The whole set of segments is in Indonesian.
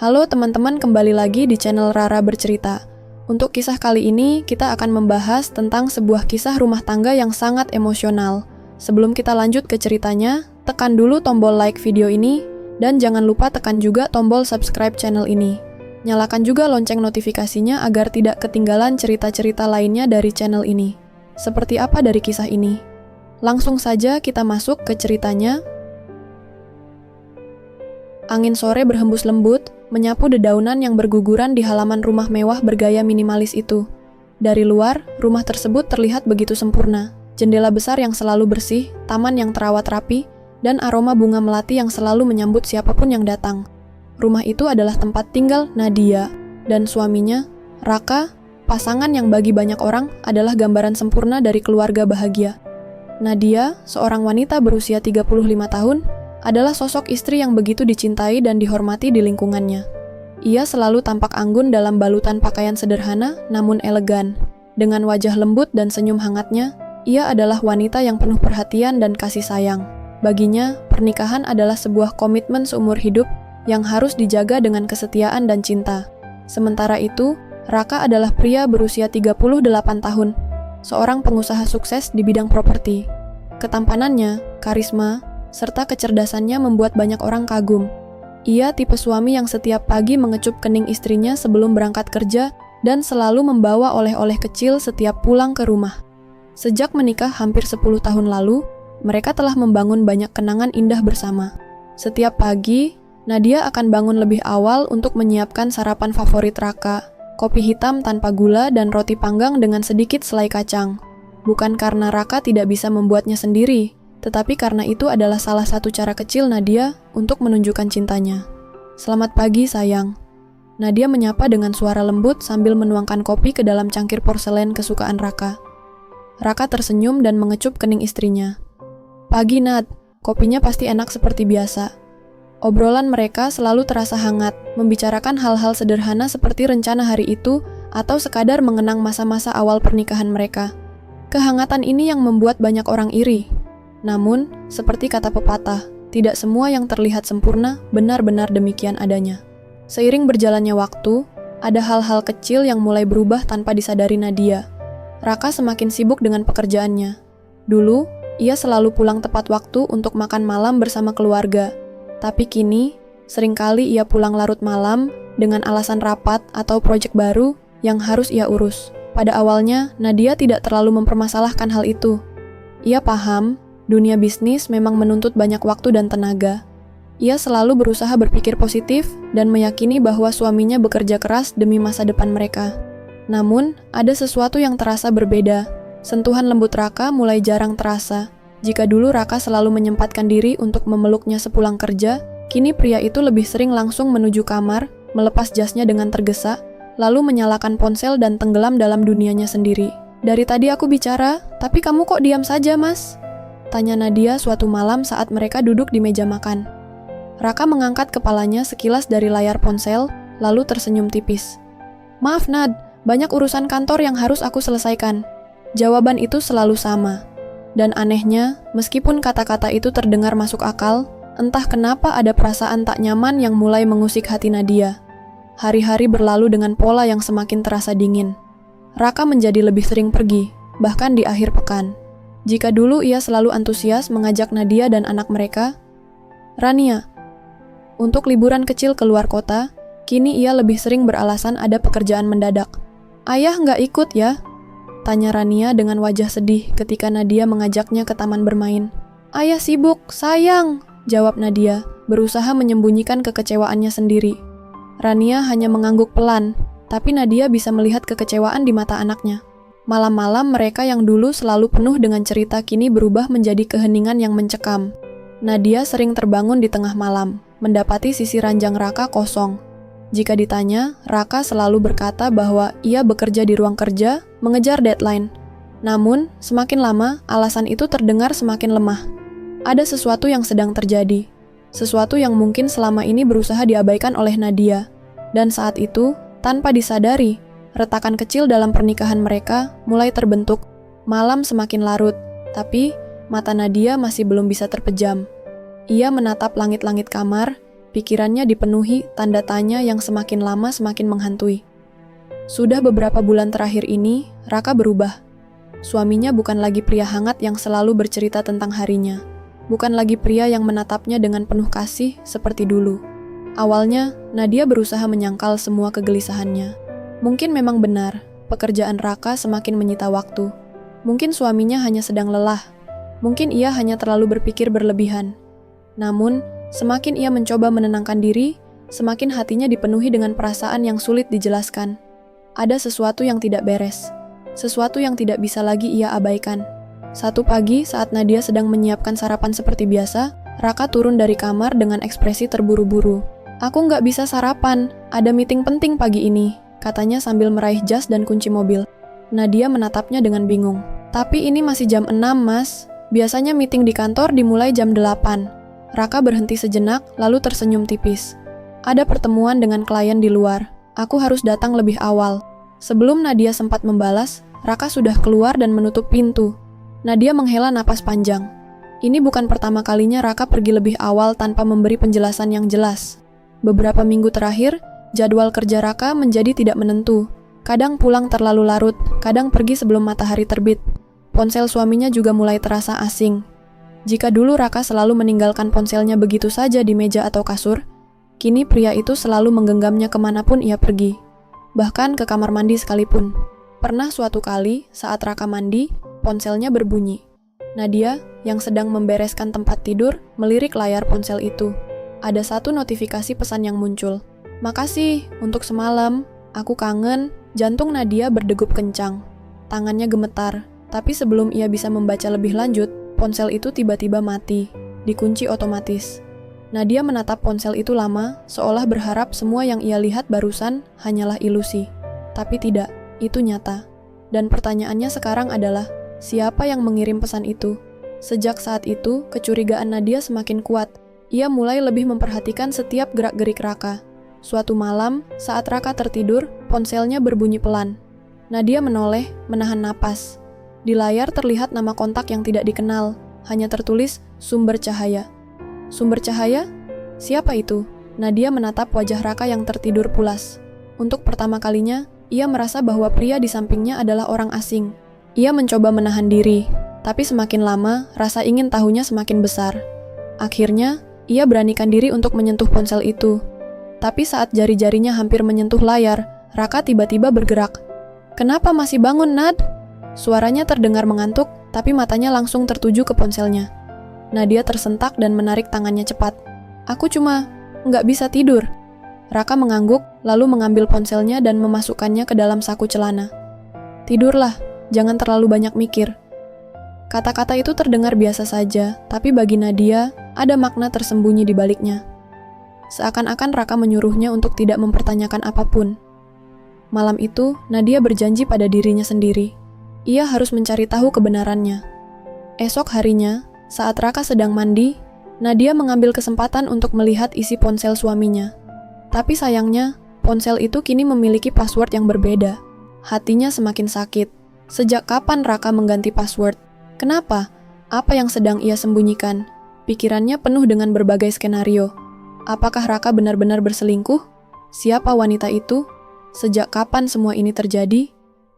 Halo teman-teman, kembali lagi di channel Rara Bercerita. Untuk kisah kali ini, kita akan membahas tentang sebuah kisah rumah tangga yang sangat emosional. Sebelum kita lanjut ke ceritanya, tekan dulu tombol like video ini, dan jangan lupa tekan juga tombol subscribe channel ini. Nyalakan juga lonceng notifikasinya agar tidak ketinggalan cerita-cerita lainnya dari channel ini. Seperti apa dari kisah ini? Langsung saja kita masuk ke ceritanya. Angin sore berhembus lembut, menyapu dedaunan yang berguguran di halaman rumah mewah bergaya minimalis itu. Dari luar, rumah tersebut terlihat begitu sempurna. Jendela besar yang selalu bersih, taman yang terawat rapi, dan aroma bunga melati yang selalu menyambut siapapun yang datang. Rumah itu adalah tempat tinggal Nadia dan suaminya, Raka, pasangan yang bagi banyak orang adalah gambaran sempurna dari keluarga bahagia. Nadia, seorang wanita berusia 35 tahun, adalah sosok istri yang begitu dicintai dan dihormati di lingkungannya. Ia selalu tampak anggun dalam balutan pakaian sederhana namun elegan. Dengan wajah lembut dan senyum hangatnya, ia adalah wanita yang penuh perhatian dan kasih sayang. Baginya, pernikahan adalah sebuah komitmen seumur hidup yang harus dijaga dengan kesetiaan dan cinta. Sementara itu, Raka adalah pria berusia 38 tahun, seorang pengusaha sukses di bidang properti. Ketampanannya, karisma, serta kecerdasannya membuat banyak orang kagum. Ia tipe suami yang setiap pagi mengecup kening istrinya sebelum berangkat kerja dan selalu membawa oleh-oleh kecil setiap pulang ke rumah. Sejak menikah hampir 10 tahun lalu, mereka telah membangun banyak kenangan indah bersama. Setiap pagi, Nadia akan bangun lebih awal untuk menyiapkan sarapan favorit Raka, kopi hitam tanpa gula dan roti panggang dengan sedikit selai kacang. Bukan karena Raka tidak bisa membuatnya sendiri, tetapi karena itu adalah salah satu cara kecil Nadia untuk menunjukkan cintanya. "Selamat pagi, sayang." Nadia menyapa dengan suara lembut sambil menuangkan kopi ke dalam cangkir porselen kesukaan Raka. Raka tersenyum dan mengecup kening istrinya. "Pagi, Nat. Kopinya pasti enak seperti biasa." Obrolan mereka selalu terasa hangat, membicarakan hal-hal sederhana seperti rencana hari itu atau sekadar mengenang masa-masa awal pernikahan mereka. Kehangatan ini yang membuat banyak orang iri. Namun, seperti kata pepatah, tidak semua yang terlihat sempurna benar-benar demikian adanya. Seiring berjalannya waktu, ada hal-hal kecil yang mulai berubah tanpa disadari Nadia. Raka semakin sibuk dengan pekerjaannya. Dulu, ia selalu pulang tepat waktu untuk makan malam bersama keluarga. Tapi kini, seringkali ia pulang larut malam dengan alasan rapat atau proyek baru yang harus ia urus. Pada awalnya, Nadia tidak terlalu mempermasalahkan hal itu. Ia paham, dunia bisnis memang menuntut banyak waktu dan tenaga. Ia selalu berusaha berpikir positif dan meyakini bahwa suaminya bekerja keras demi masa depan mereka. Namun, ada sesuatu yang terasa berbeda. Sentuhan lembut Raka mulai jarang terasa. Jika dulu Raka selalu menyempatkan diri untuk memeluknya sepulang kerja, kini pria itu lebih sering langsung menuju kamar, melepas jasnya dengan tergesa, lalu menyalakan ponsel dan tenggelam dalam dunianya sendiri. "Dari tadi aku bicara, tapi kamu kok diam saja, Mas?" tanya Nadia suatu malam saat mereka duduk di meja makan. Raka mengangkat kepalanya sekilas dari layar ponsel, lalu tersenyum tipis. "Maaf, Nad, banyak urusan kantor yang harus aku selesaikan." Jawaban itu selalu sama. Dan anehnya, meskipun kata-kata itu terdengar masuk akal, entah kenapa ada perasaan tak nyaman yang mulai mengusik hati Nadia. Hari-hari berlalu dengan pola yang semakin terasa dingin. Raka menjadi lebih sering pergi, bahkan di akhir pekan. Jika dulu ia selalu antusias mengajak Nadia dan anak mereka, Rania, untuk liburan kecil keluar kota, kini ia lebih sering beralasan ada pekerjaan mendadak. "Ayah nggak ikut ya?" tanya Rania dengan wajah sedih ketika Nadia mengajaknya ke taman bermain. "Ayah sibuk, sayang," jawab Nadia, berusaha menyembunyikan kekecewaannya sendiri. Rania hanya mengangguk pelan, tapi Nadia bisa melihat kekecewaan di mata anaknya. Malam-malam mereka yang dulu selalu penuh dengan cerita kini berubah menjadi keheningan yang mencekam. Nadia sering terbangun di tengah malam, mendapati sisi ranjang Raka kosong. Jika ditanya, Raka selalu berkata bahwa ia bekerja di ruang kerja, mengejar deadline. Namun, semakin lama, alasan itu terdengar semakin lemah. Ada sesuatu yang sedang terjadi. Sesuatu yang mungkin selama ini berusaha diabaikan oleh Nadia. Dan saat itu, tanpa disadari, retakan kecil dalam pernikahan mereka mulai terbentuk. Malam semakin larut, tapi mata Nadia masih belum bisa terpejam. Ia menatap langit-langit kamar, Pikirannya dipenuhi tanda tanya yang semakin lama semakin menghantui. Sudah beberapa bulan terakhir ini, Raka berubah. Suaminya bukan lagi pria hangat yang selalu bercerita tentang harinya. Bukan lagi pria yang menatapnya dengan penuh kasih seperti dulu. Awalnya, Nadia berusaha menyangkal semua kegelisahannya. Mungkin memang benar, pekerjaan Raka semakin menyita waktu. Mungkin suaminya hanya sedang lelah. Mungkin ia hanya terlalu berpikir berlebihan. Namun, semakin ia mencoba menenangkan diri, semakin hatinya dipenuhi dengan perasaan yang sulit dijelaskan. Ada sesuatu yang tidak beres. Sesuatu yang tidak bisa lagi ia abaikan. Satu pagi saat Nadia sedang menyiapkan sarapan seperti biasa, Raka turun dari kamar dengan ekspresi terburu-buru. "Aku nggak bisa sarapan, ada meeting penting pagi ini," katanya sambil meraih jas dan kunci mobil. Nadia menatapnya dengan bingung. "Tapi ini masih jam 6, Mas. Biasanya meeting di kantor dimulai jam 8. Raka berhenti sejenak, lalu tersenyum tipis. "Ada pertemuan dengan klien di luar. Aku harus datang lebih awal." Sebelum Nadia sempat membalas, Raka sudah keluar dan menutup pintu. Nadia menghela napas panjang. Ini bukan pertama kalinya Raka pergi lebih awal tanpa memberi penjelasan yang jelas. Beberapa minggu terakhir, jadwal kerja Raka menjadi tidak menentu. Kadang pulang terlalu larut, kadang pergi sebelum matahari terbit. Ponsel suaminya juga mulai terasa asing. Jika dulu Raka selalu meninggalkan ponselnya begitu saja di meja atau kasur, kini pria itu selalu menggenggamnya kemanapun ia pergi. Bahkan ke kamar mandi sekalipun. Pernah suatu kali, saat Raka mandi, ponselnya berbunyi. Nadia, yang sedang membereskan tempat tidur, melirik layar ponsel itu. Ada satu notifikasi pesan yang muncul. "Makasih, untuk semalam. Aku kangen." Jantung Nadia berdegup kencang. Tangannya gemetar. Tapi sebelum ia bisa membaca lebih lanjut, ponsel itu tiba-tiba mati. Dikunci otomatis. Nadia menatap ponsel itu lama, seolah berharap semua yang ia lihat barusan hanyalah ilusi. Tapi tidak, itu nyata. Dan pertanyaannya sekarang adalah, siapa yang mengirim pesan itu? Sejak saat itu, kecurigaan Nadia semakin kuat. Ia mulai lebih memperhatikan setiap gerak-gerik Raka. Suatu malam, saat Raka tertidur, ponselnya berbunyi pelan. Nadia menoleh, menahan napas. Di layar terlihat nama kontak yang tidak dikenal, hanya tertulis sumber cahaya. Sumber cahaya? Siapa itu? Nadia menatap wajah Raka yang tertidur pulas. Untuk pertama kalinya, ia merasa bahwa pria di sampingnya adalah orang asing. Ia mencoba menahan diri, tapi semakin lama, rasa ingin tahunya semakin besar. Akhirnya, ia beranikan diri untuk menyentuh ponsel itu. Tapi saat jari-jarinya hampir menyentuh layar, Raka tiba-tiba bergerak. "Kenapa masih bangun, Nad?" Suaranya terdengar mengantuk, tapi matanya langsung tertuju ke ponselnya. Nadia tersentak dan menarik tangannya cepat. "Aku cuma nggak bisa tidur." Raka mengangguk, lalu mengambil ponselnya dan memasukkannya ke dalam saku celana. "Tidurlah, jangan terlalu banyak mikir." Kata-kata itu terdengar biasa saja, tapi bagi Nadia, ada makna tersembunyi di baliknya. Seakan-akan Raka menyuruhnya untuk tidak mempertanyakan apapun. Malam itu, Nadia berjanji pada dirinya sendiri. Ia harus mencari tahu kebenarannya. Esok harinya, saat Raka sedang mandi, Nadia mengambil kesempatan untuk melihat isi ponsel suaminya. Tapi sayangnya, ponsel itu kini memiliki password yang berbeda. Hatinya semakin sakit. Sejak kapan Raka mengganti password? Kenapa? Apa yang sedang ia sembunyikan? Pikirannya penuh dengan berbagai skenario. Apakah Raka benar-benar berselingkuh? Siapa wanita itu? Sejak kapan semua ini terjadi?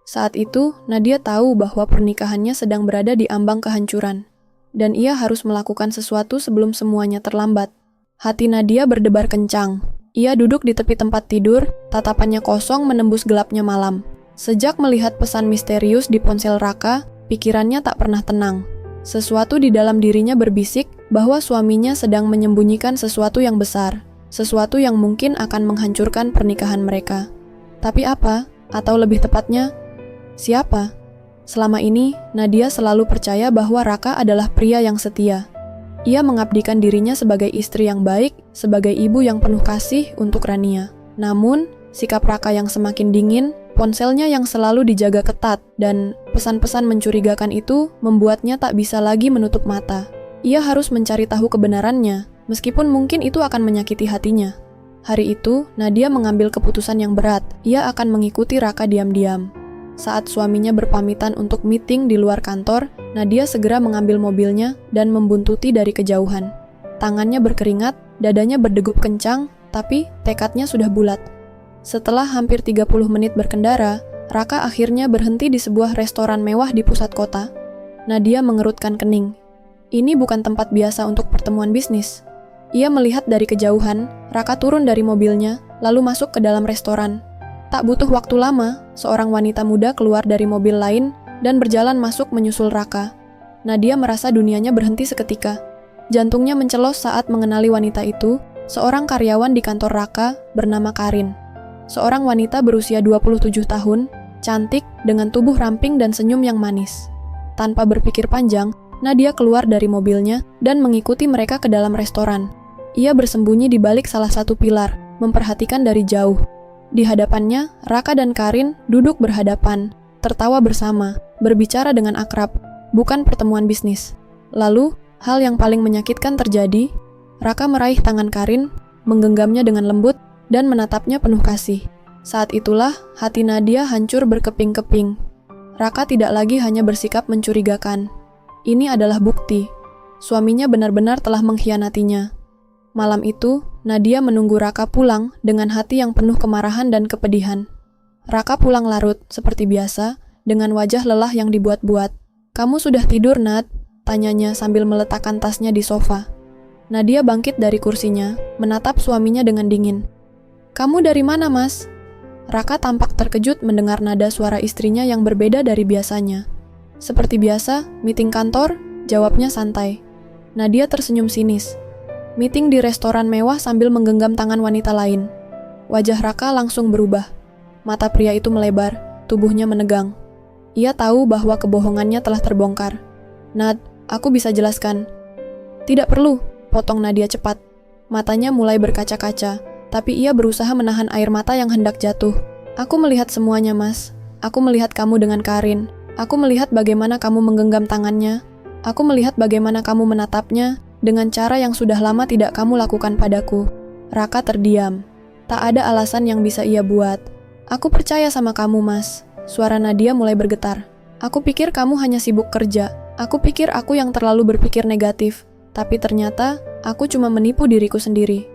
Saat itu, Nadia tahu bahwa pernikahannya sedang berada di ambang kehancuran. Dan ia harus melakukan sesuatu sebelum semuanya terlambat. Hati Nadia berdebar kencang. Ia duduk di tepi tempat tidur, tatapannya kosong menembus gelapnya malam. Sejak melihat pesan misterius di ponsel Raka, pikirannya tak pernah tenang. Sesuatu di dalam dirinya berbisik bahwa suaminya sedang menyembunyikan sesuatu yang besar, sesuatu yang mungkin akan menghancurkan pernikahan mereka. Tapi apa? Atau lebih tepatnya, siapa? Selama ini, Nadia selalu percaya bahwa Raka adalah pria yang setia. Ia mengabdikan dirinya sebagai istri yang baik, sebagai ibu yang penuh kasih untuk Rania. Namun, sikap Raka yang semakin dingin, ponselnya yang selalu dijaga ketat, dan pesan-pesan mencurigakan itu membuatnya tak bisa lagi menutup mata. Ia harus mencari tahu kebenarannya, meskipun mungkin itu akan menyakiti hatinya. Hari itu, Nadia mengambil keputusan yang berat. Ia akan mengikuti Raka diam-diam. Saat suaminya berpamitan untuk meeting di luar kantor, Nadia segera mengambil mobilnya dan membuntuti dari kejauhan. Tangannya berkeringat, Dadanya berdegup kencang, tapi tekadnya sudah bulat. Setelah hampir 30 menit berkendara, Raka akhirnya berhenti di sebuah restoran mewah di pusat kota. Nadia mengerutkan kening. Ini bukan tempat biasa untuk pertemuan bisnis. Ia melihat dari kejauhan, Raka turun dari mobilnya, lalu masuk ke dalam restoran. Tak butuh waktu lama, seorang wanita muda keluar dari mobil lain dan berjalan masuk menyusul Raka. Nadia merasa dunianya berhenti seketika. Jantungnya mencelos saat mengenali wanita itu, seorang karyawan di kantor Raka bernama Karin. Seorang wanita berusia 27 tahun, cantik, dengan tubuh ramping dan senyum yang manis. Tanpa berpikir panjang, Nadia keluar dari mobilnya dan mengikuti mereka ke dalam restoran. Ia bersembunyi di balik salah satu pilar, memperhatikan dari jauh. Di hadapannya, Raka dan Karin duduk berhadapan, tertawa bersama, berbicara dengan akrab, bukan pertemuan bisnis. Lalu, hal yang paling menyakitkan terjadi. Raka meraih tangan Karin, menggenggamnya dengan lembut, dan menatapnya penuh kasih. Saat itulah, hati Nadia hancur berkeping-keping. Raka tidak lagi hanya bersikap mencurigakan. Ini adalah bukti. Suaminya benar-benar telah mengkhianatinya. Malam itu, Nadia menunggu Raka pulang dengan hati yang penuh kemarahan dan kepedihan. Raka pulang larut, seperti biasa, dengan wajah lelah yang dibuat-buat. "Kamu sudah tidur, Nat?" tanyanya sambil meletakkan tasnya di sofa. Nadia bangkit dari kursinya, menatap suaminya dengan dingin. "Kamu dari mana, Mas?" Raka tampak terkejut mendengar nada suara istrinya yang berbeda dari biasanya. "Seperti biasa, meeting kantor," jawabnya santai. Nadia tersenyum sinis. Meeting di restoran mewah sambil menggenggam tangan wanita lain. Wajah Raka langsung berubah. Mata pria itu melebar, tubuhnya menegang. Ia tahu bahwa kebohongannya telah terbongkar. "Nad, aku bisa jelaskan." "Tidak perlu," potong Nadia cepat. Matanya mulai berkaca-kaca, tapi ia berusaha menahan air mata yang hendak jatuh. "Aku melihat semuanya, Mas. Aku melihat kamu dengan Karin. Aku melihat bagaimana kamu menggenggam tangannya. Aku melihat bagaimana kamu menatapnya dengan cara yang sudah lama tidak kamu lakukan padaku." Raka terdiam. Tak ada alasan yang bisa ia buat. "Aku percaya sama kamu, Mas." Suara Nadia mulai bergetar. "Aku pikir kamu hanya sibuk kerja. Aku pikir aku yang terlalu berpikir negatif. Tapi ternyata, aku cuma menipu diriku sendiri."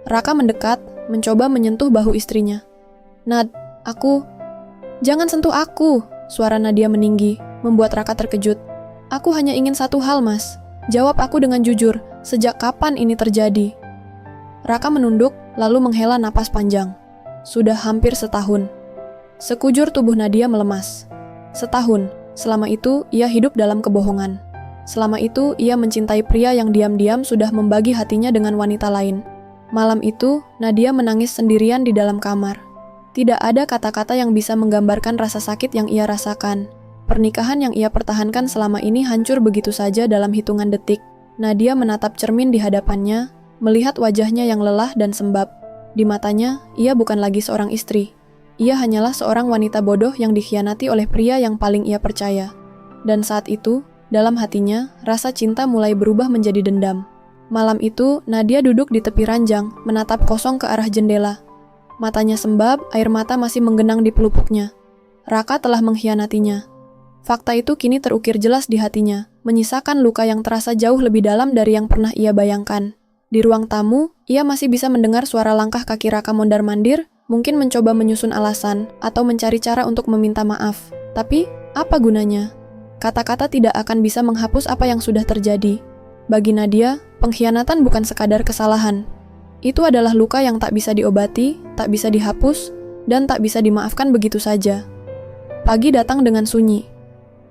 Raka mendekat, mencoba menyentuh bahu istrinya. "Nad, aku..." "Jangan sentuh aku!" Suara Nadia meninggi, membuat Raka terkejut. "Aku hanya ingin satu hal, Mas. Jawab aku dengan jujur, sejak kapan ini terjadi?" Raka menunduk, lalu menghela napas panjang. Sudah hampir setahun. Sekujur tubuh Nadia melemas. Setahun, selama itu ia hidup dalam kebohongan. Selama itu ia mencintai pria yang diam-diam sudah membagi hatinya dengan wanita lain. Malam itu, Nadia menangis sendirian di dalam kamar. Tidak ada kata-kata yang bisa menggambarkan rasa sakit yang ia rasakan. Pernikahan yang ia pertahankan selama ini hancur begitu saja dalam hitungan detik. Nadia menatap cermin di hadapannya, melihat wajahnya yang lelah dan sembab. Di matanya, ia bukan lagi seorang istri. Ia hanyalah seorang wanita bodoh yang dikhianati oleh pria yang paling ia percaya. Dan saat itu, dalam hatinya, rasa cinta mulai berubah menjadi dendam. Malam itu, Nadia duduk di tepi ranjang, menatap kosong ke arah jendela. Matanya sembab, air mata masih menggenang di pelupuknya. Raka telah mengkhianatinya. Fakta itu kini terukir jelas di hatinya, menyisakan luka yang terasa jauh lebih dalam dari yang pernah ia bayangkan. Di ruang tamu, ia masih bisa mendengar suara langkah kaki Raka mondar-mandir, mungkin mencoba menyusun alasan atau mencari cara untuk meminta maaf. Tapi, apa gunanya? Kata-kata tidak akan bisa menghapus apa yang sudah terjadi. Bagi Nadia, pengkhianatan bukan sekadar kesalahan. Itu adalah luka yang tak bisa diobati, tak bisa dihapus, dan tak bisa dimaafkan begitu saja. Pagi datang dengan sunyi.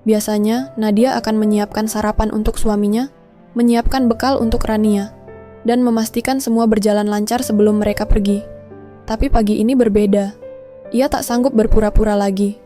Biasanya, Nadia akan menyiapkan sarapan untuk suaminya, menyiapkan bekal untuk Rania, dan memastikan semua berjalan lancar sebelum mereka pergi. Tapi pagi ini berbeda. Ia tak sanggup berpura-pura lagi.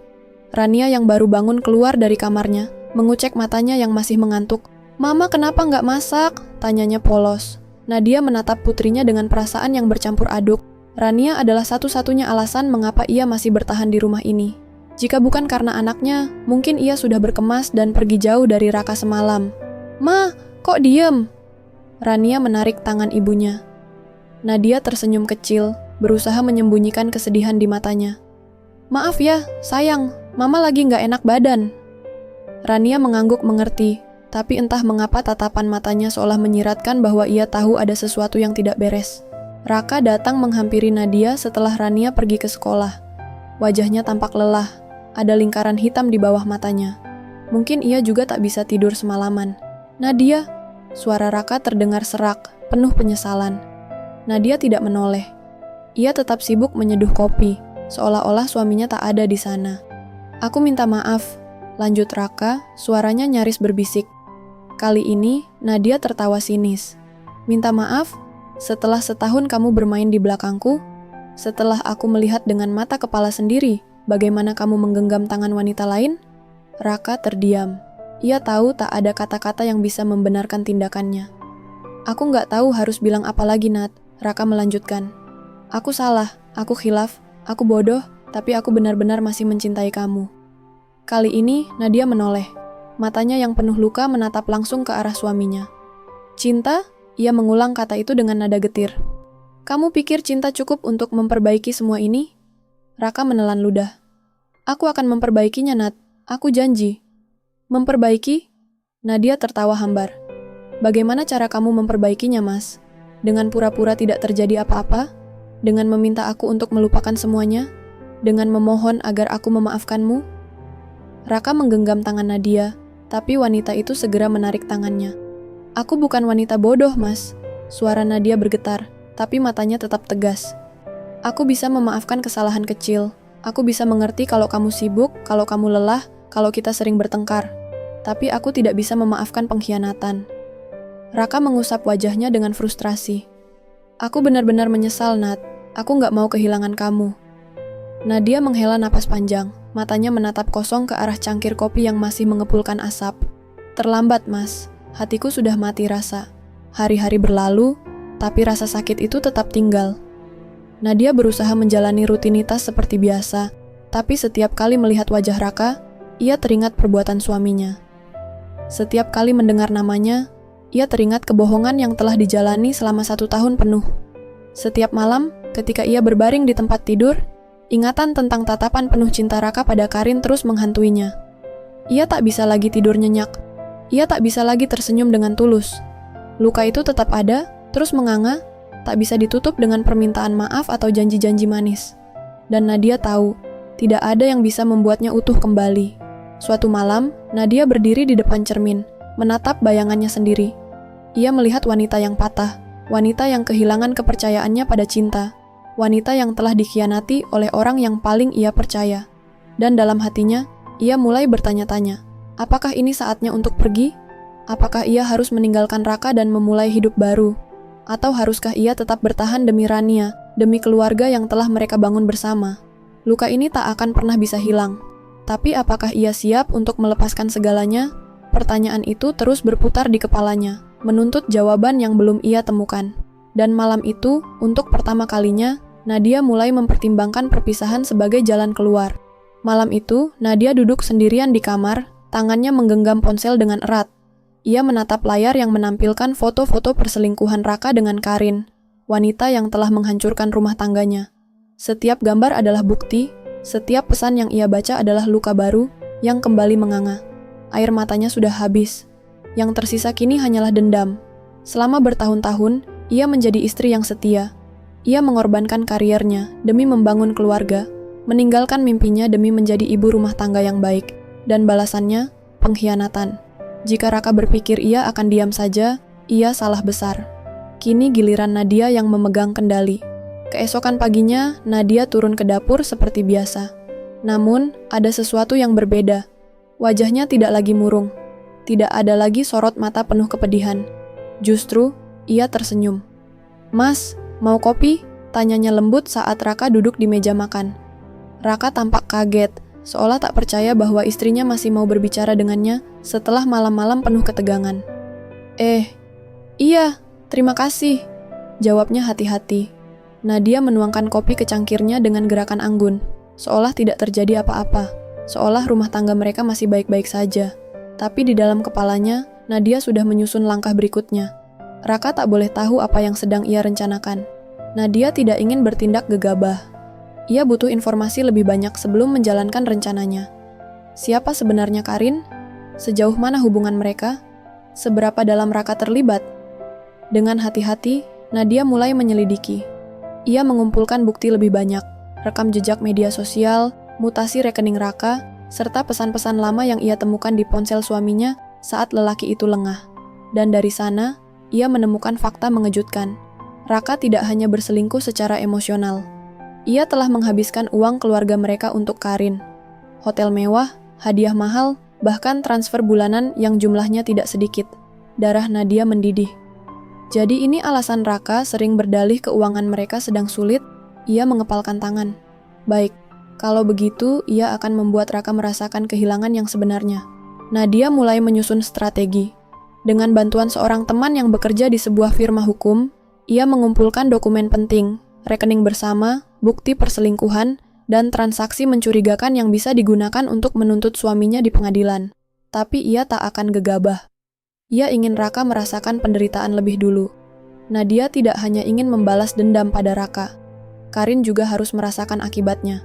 Rania yang baru bangun keluar dari kamarnya, mengucek matanya yang masih mengantuk. "Mama kenapa nggak masak?" tanyanya polos. Nadia menatap putrinya dengan perasaan yang bercampur aduk. Rania adalah satu-satunya alasan mengapa ia masih bertahan di rumah ini. Jika bukan karena anaknya, mungkin ia sudah berkemas dan pergi jauh dari Raka semalam. "Ma, kok diem?" Rania menarik tangan ibunya. Nadia tersenyum kecil, berusaha menyembunyikan kesedihan di matanya. "Maaf ya, sayang, Mama lagi nggak enak badan." Rania mengangguk mengerti. Tapi entah mengapa tatapan matanya seolah menyiratkan bahwa ia tahu ada sesuatu yang tidak beres. Raka datang menghampiri Nadia setelah Rania pergi ke sekolah. Wajahnya tampak lelah, ada lingkaran hitam di bawah matanya. Mungkin ia juga tak bisa tidur semalaman. "Nadia," suara Raka terdengar serak, penuh penyesalan. Nadia tidak menoleh. Ia tetap sibuk menyeduh kopi, seolah-olah suaminya tak ada di sana. "Aku minta maaf," lanjut Raka, suaranya nyaris berbisik. Kali ini, Nadia tertawa sinis. "Minta maaf? Setelah setahun kamu bermain di belakangku? Setelah aku melihat dengan mata kepala sendiri bagaimana kamu menggenggam tangan wanita lain?" Raka terdiam. Ia tahu tak ada kata-kata yang bisa membenarkan tindakannya. "Aku nggak tahu harus bilang apa lagi, Nat," Raka melanjutkan. "Aku salah, aku khilaf, aku bodoh, tapi aku benar-benar masih mencintai kamu." Kali ini, Nadia menoleh. Matanya yang penuh luka menatap langsung ke arah suaminya. "Cinta?" Ia mengulang kata itu dengan nada getir. "Kamu pikir cinta cukup untuk memperbaiki semua ini?" Raka menelan ludah. "Aku akan memperbaikinya, Nat. Aku janji." "Memperbaiki?" Nadia tertawa hambar. "Bagaimana cara kamu memperbaikinya, Mas? Dengan pura-pura tidak terjadi apa-apa? Dengan meminta aku untuk melupakan semuanya? Dengan memohon agar aku memaafkanmu?" Raka menggenggam tangan Nadia, tapi wanita itu segera menarik tangannya. "Aku bukan wanita bodoh, Mas." Suara Nadia bergetar, tapi matanya tetap tegas. "Aku bisa memaafkan kesalahan kecil. Aku bisa mengerti kalau kamu sibuk, kalau kamu lelah, kalau kita sering bertengkar. Tapi aku tidak bisa memaafkan pengkhianatan." Raka mengusap wajahnya dengan frustrasi. "Aku benar-benar menyesal, Nat. Aku nggak mau kehilangan kamu." Nadia menghela napas panjang. Matanya menatap kosong ke arah cangkir kopi yang masih mengepulkan asap. "Terlambat, Mas. Hatiku sudah mati rasa. Hari-hari berlalu, tapi rasa sakit itu tetap tinggal." Nadia berusaha menjalani rutinitas seperti biasa, tapi setiap kali melihat wajah Raka, ia teringat perbuatan suaminya. Setiap kali mendengar namanya, ia teringat kebohongan yang telah dijalani selama 1 tahun penuh. Setiap malam, ketika ia berbaring di tempat tidur, ingatan tentang tatapan penuh cinta Raka pada Karin terus menghantuinya. Ia tak bisa lagi tidur nyenyak. Ia tak bisa lagi tersenyum dengan tulus. Luka itu tetap ada, terus menganga, tak bisa ditutup dengan permintaan maaf atau janji-janji manis. Dan Nadia tahu, tidak ada yang bisa membuatnya utuh kembali. Suatu malam, Nadia berdiri di depan cermin, menatap bayangannya sendiri. Ia melihat wanita yang patah, wanita yang kehilangan kepercayaannya pada cinta, wanita yang telah dikhianati oleh orang yang paling ia percaya. Dan dalam hatinya, ia mulai bertanya-tanya, apakah ini saatnya untuk pergi? Apakah ia harus meninggalkan Raka dan memulai hidup baru? Atau haruskah ia tetap bertahan demi Rania, demi keluarga yang telah mereka bangun bersama? Luka ini tak akan pernah bisa hilang. Tapi apakah ia siap untuk melepaskan segalanya? Pertanyaan itu terus berputar di kepalanya, menuntut jawaban yang belum ia temukan. Dan malam itu, untuk pertama kalinya, Nadia mulai mempertimbangkan perpisahan sebagai jalan keluar. Malam itu, Nadia duduk sendirian di kamar, tangannya menggenggam ponsel dengan erat. Ia menatap layar yang menampilkan foto-foto perselingkuhan Raka dengan Karin, wanita yang telah menghancurkan rumah tangganya. Setiap gambar adalah bukti, setiap pesan yang ia baca adalah luka baru yang kembali menganga. Air matanya sudah habis. Yang tersisa kini hanyalah dendam. Selama bertahun-tahun, ia menjadi istri yang setia. Ia mengorbankan kariernya demi membangun keluarga, meninggalkan mimpinya demi menjadi ibu rumah tangga yang baik, dan balasannya, pengkhianatan. Jika Raka berpikir ia akan diam saja, ia salah besar. Kini giliran Nadia yang memegang kendali. Keesokan paginya, Nadia turun ke dapur seperti biasa. Namun, ada sesuatu yang berbeda. Wajahnya tidak lagi murung. Tidak ada lagi sorot mata penuh kepedihan. Justru, ia tersenyum. "Mas, mau kopi?" tanyanya lembut saat Raka duduk di meja makan. Raka tampak kaget, seolah tak percaya bahwa istrinya masih mau berbicara dengannya setelah malam-malam penuh ketegangan. Iya, terima kasih," jawabnya hati-hati. Nadia menuangkan kopi ke cangkirnya dengan gerakan anggun, seolah tidak terjadi apa-apa, seolah rumah tangga mereka masih baik-baik saja. Tapi di dalam kepalanya, Nadia sudah menyusun langkah berikutnya. Raka tak boleh tahu apa yang sedang ia rencanakan. Nadia tidak ingin bertindak gegabah. Ia butuh informasi lebih banyak sebelum menjalankan rencananya. Siapa sebenarnya Karin? Sejauh mana hubungan mereka? Seberapa dalam Raka terlibat? Dengan hati-hati, Nadia mulai menyelidiki. Ia mengumpulkan bukti lebih banyak, rekam jejak media sosial, mutasi rekening Raka, serta pesan-pesan lama yang ia temukan di ponsel suaminya saat lelaki itu lengah. Dan dari sana, ia menemukan fakta mengejutkan. Raka tidak hanya berselingkuh secara emosional. Ia telah menghabiskan uang keluarga mereka untuk Karin. Hotel mewah, hadiah mahal, bahkan transfer bulanan yang jumlahnya tidak sedikit. Darah Nadia mendidih. Jadi ini alasan Raka sering berdalih keuangan mereka sedang sulit. Ia mengepalkan tangan. Baik, kalau begitu ia akan membuat Raka merasakan kehilangan yang sebenarnya. Nadia mulai menyusun strategi. Dengan bantuan seorang teman yang bekerja di sebuah firma hukum, ia mengumpulkan dokumen penting, rekening bersama, bukti perselingkuhan, dan transaksi mencurigakan yang bisa digunakan untuk menuntut suaminya di pengadilan. Tapi ia tak akan gegabah. Ia ingin Raka merasakan penderitaan lebih dulu. Nadia tidak hanya ingin membalas dendam pada Raka. Karin juga harus merasakan akibatnya.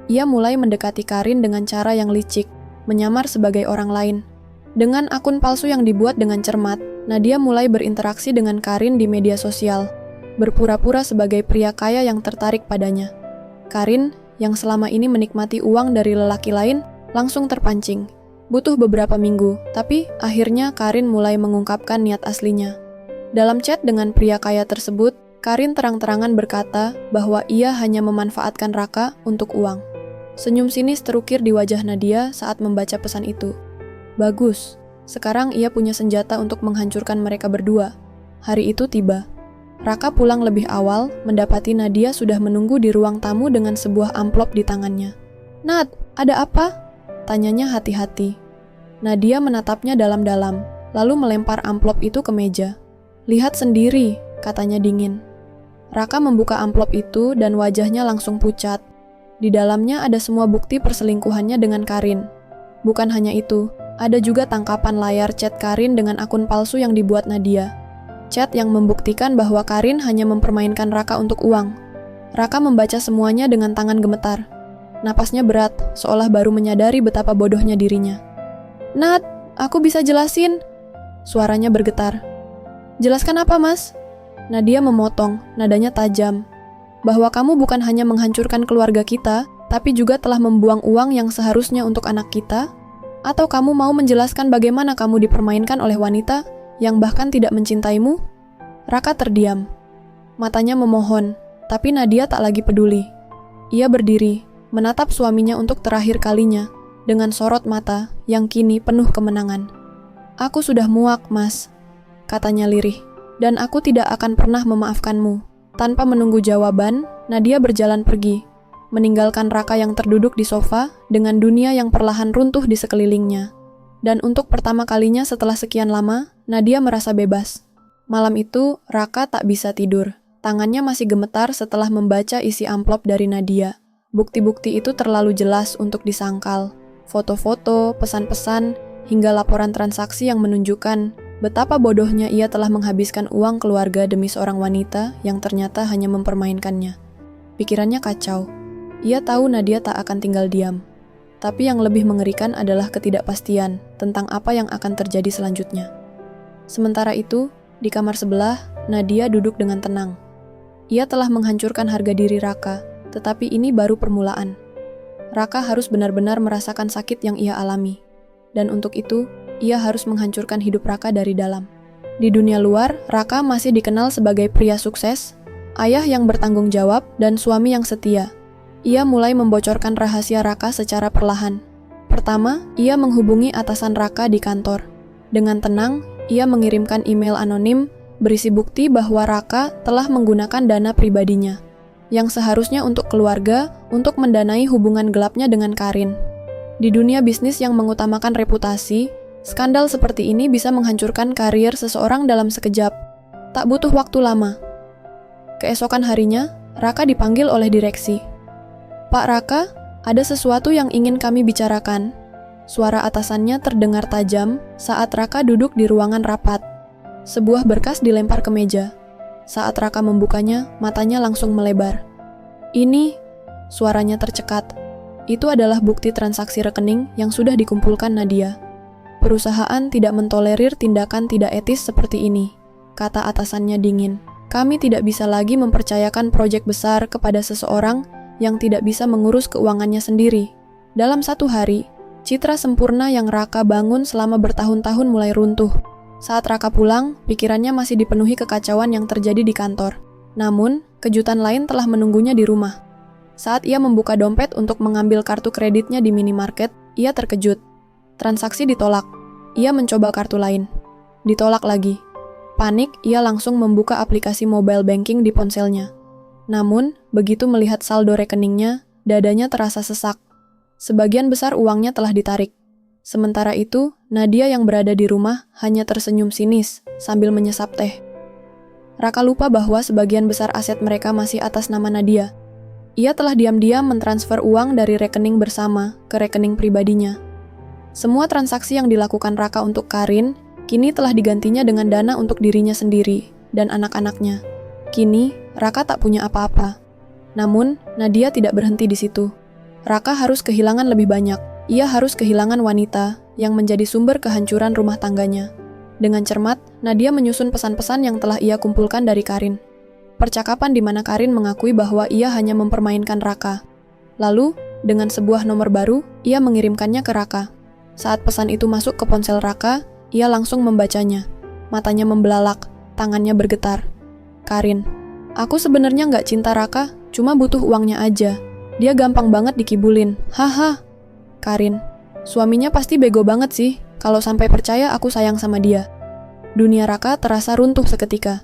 Ia mulai mendekati Karin dengan cara yang licik, menyamar sebagai orang lain. Dengan akun palsu yang dibuat dengan cermat, Nadia mulai berinteraksi dengan Karin di media sosial, berpura-pura sebagai pria kaya yang tertarik padanya. Karin, yang selama ini menikmati uang dari lelaki lain, langsung terpancing. Butuh beberapa minggu, tapi akhirnya Karin mulai mengungkapkan niat aslinya. Dalam chat dengan pria kaya tersebut, Karin terang-terangan berkata bahwa ia hanya memanfaatkan Raka untuk uang. Senyum sinis terukir di wajah Nadia saat membaca pesan itu. Bagus, sekarang ia punya senjata untuk menghancurkan mereka berdua. Hari itu tiba. Raka pulang lebih awal, mendapati Nadia sudah menunggu di ruang tamu dengan sebuah amplop di tangannya. "Nat, ada apa?" tanyanya hati-hati. Nadia menatapnya dalam-dalam, lalu melempar amplop itu ke meja. "Lihat sendiri," katanya dingin. Raka membuka amplop itu dan wajahnya langsung pucat. Di dalamnya ada semua bukti perselingkuhannya dengan Karin. Bukan hanya itu, ada juga tangkapan layar chat Karin dengan akun palsu yang dibuat Nadia. Chat yang membuktikan bahwa Karin hanya mempermainkan Raka untuk uang. Raka membaca semuanya dengan tangan gemetar. Napasnya berat, seolah baru menyadari betapa bodohnya dirinya. "Nat, aku bisa jelasin." Suaranya bergetar. "Jelaskan apa, Mas?" Nadia memotong, nadanya tajam. "Bahwa kamu bukan hanya menghancurkan keluarga kita, tapi juga telah membuang uang yang seharusnya untuk anak kita? Atau kamu mau menjelaskan bagaimana kamu dipermainkan oleh wanita yang bahkan tidak mencintaimu?" Raka terdiam. Matanya memohon, tapi Nadia tak lagi peduli. Ia berdiri, menatap suaminya untuk terakhir kalinya, dengan sorot mata yang kini penuh kemenangan. "Aku sudah muak, Mas," katanya lirih, "dan aku tidak akan pernah memaafkanmu." Tanpa menunggu jawaban, Nadia berjalan pergi, meninggalkan Raka yang terduduk di sofa dengan dunia yang perlahan runtuh di sekelilingnya. Dan untuk pertama kalinya setelah sekian lama, Nadia merasa bebas. Malam itu, Raka tak bisa tidur. Tangannya masih gemetar setelah membaca isi amplop dari Nadia. Bukti-bukti itu terlalu jelas untuk disangkal. Foto-foto, pesan-pesan, hingga laporan transaksi yang menunjukkan betapa bodohnya ia telah menghabiskan uang keluarga demi seorang wanita yang ternyata hanya mempermainkannya. Pikirannya kacau. Ia tahu Nadia tak akan tinggal diam. Tapi yang lebih mengerikan adalah ketidakpastian tentang apa yang akan terjadi selanjutnya. Sementara itu, di kamar sebelah, Nadia duduk dengan tenang. Ia telah menghancurkan harga diri Raka, tetapi ini baru permulaan. Raka harus benar-benar merasakan sakit yang ia alami. Dan untuk itu, ia harus menghancurkan hidup Raka dari dalam. Di dunia luar, Raka masih dikenal sebagai pria sukses, ayah yang bertanggung jawab, dan suami yang setia. Ia mulai membocorkan rahasia Raka secara perlahan. Pertama, ia menghubungi atasan Raka di kantor. Dengan tenang, ia mengirimkan email anonim berisi bukti bahwa Raka telah menggunakan dana pribadinya, yang seharusnya untuk keluarga, untuk mendanai hubungan gelapnya dengan Karin. Di dunia bisnis yang mengutamakan reputasi, skandal seperti ini bisa menghancurkan karier seseorang dalam sekejap. Tak butuh waktu lama. Keesokan harinya, Raka dipanggil oleh direksi. "Pak Raka, ada sesuatu yang ingin kami bicarakan." Suara atasannya terdengar tajam saat Raka duduk di ruangan rapat. Sebuah berkas dilempar ke meja. Saat Raka membukanya, matanya langsung melebar. "Ini," suaranya tercekat. Itu adalah bukti transaksi rekening yang sudah dikumpulkan Nadia. Perusahaan tidak mentolerir tindakan tidak etis seperti ini, kata atasannya dingin. Kami tidak bisa lagi mempercayakan proyek besar kepada seseorang yang tidak bisa mengurus keuangannya sendiri. Dalam satu hari, citra sempurna yang Raka bangun selama bertahun-tahun mulai runtuh. Saat Raka pulang, pikirannya masih dipenuhi kekacauan yang terjadi di kantor. Namun, kejutan lain telah menunggunya di rumah. Saat ia membuka dompet untuk mengambil kartu kreditnya di minimarket, ia terkejut. Transaksi ditolak. Ia mencoba kartu lain. Ditolak lagi. Panik, ia langsung membuka aplikasi mobile banking di ponselnya. Namun, begitu melihat saldo rekeningnya, dadanya terasa sesak. Sebagian besar uangnya telah ditarik. Sementara itu, Nadia yang berada di rumah hanya tersenyum sinis sambil menyesap teh. Raka lupa bahwa sebagian besar aset mereka masih atas nama Nadia. Ia telah diam-diam mentransfer uang dari rekening bersama ke rekening pribadinya. Semua transaksi yang dilakukan Raka untuk Karin, kini telah digantinya dengan dana untuk dirinya sendiri dan anak-anaknya. Kini, Raka tak punya apa-apa. Namun, Nadia tidak berhenti di situ. Raka harus kehilangan lebih banyak. Ia harus kehilangan wanita yang menjadi sumber kehancuran rumah tangganya. Dengan cermat, Nadia menyusun pesan-pesan yang telah ia kumpulkan dari Karin. Percakapan di mana Karin mengakui bahwa ia hanya mempermainkan Raka. Lalu, dengan sebuah nomor baru, ia mengirimkannya ke Raka. Saat pesan itu masuk ke ponsel Raka, ia langsung membacanya. Matanya membelalak, tangannya bergetar. Karin, aku sebenarnya nggak cinta Raka, cuma butuh uangnya aja. Dia gampang banget dikibulin, haha. Karin, suaminya pasti bego banget sih, kalau sampai percaya aku sayang sama dia. Dunia Raka terasa runtuh seketika.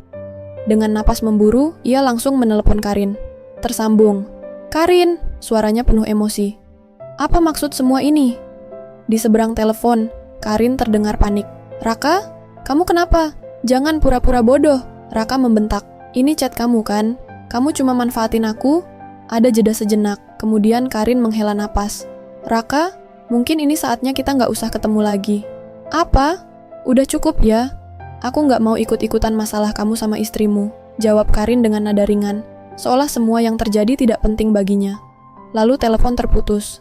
Dengan napas memburu, ia langsung menelepon Karin. Tersambung. Karin, suaranya penuh emosi. Apa maksud semua ini? Di seberang telepon, Karin terdengar panik. Raka, kamu kenapa? Jangan pura-pura bodoh. Raka membentak. Ini chat kamu kan? Kamu cuma manfaatin aku? Ada jeda sejenak, kemudian Karin menghela napas. Raka, mungkin ini saatnya kita nggak usah ketemu lagi. Apa? Udah cukup ya? Aku nggak mau ikut-ikutan masalah kamu sama istrimu, jawab Karin dengan nada ringan, seolah semua yang terjadi tidak penting baginya. Lalu telepon terputus.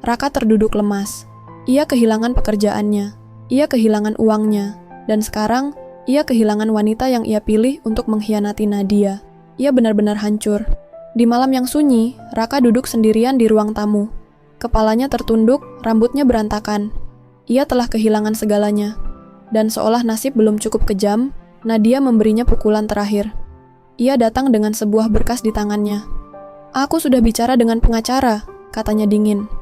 Raka terduduk lemas. Ia kehilangan pekerjaannya, ia kehilangan uangnya, dan sekarang ia kehilangan wanita yang ia pilih untuk mengkhianati Nadia. Ia benar-benar hancur. Di malam yang sunyi, Raka duduk sendirian di ruang tamu. Kepalanya tertunduk, rambutnya berantakan. Ia telah kehilangan segalanya. Dan seolah nasib belum cukup kejam, Nadia memberinya pukulan terakhir. Ia datang dengan sebuah berkas di tangannya. Aku sudah bicara dengan pengacara, katanya dingin.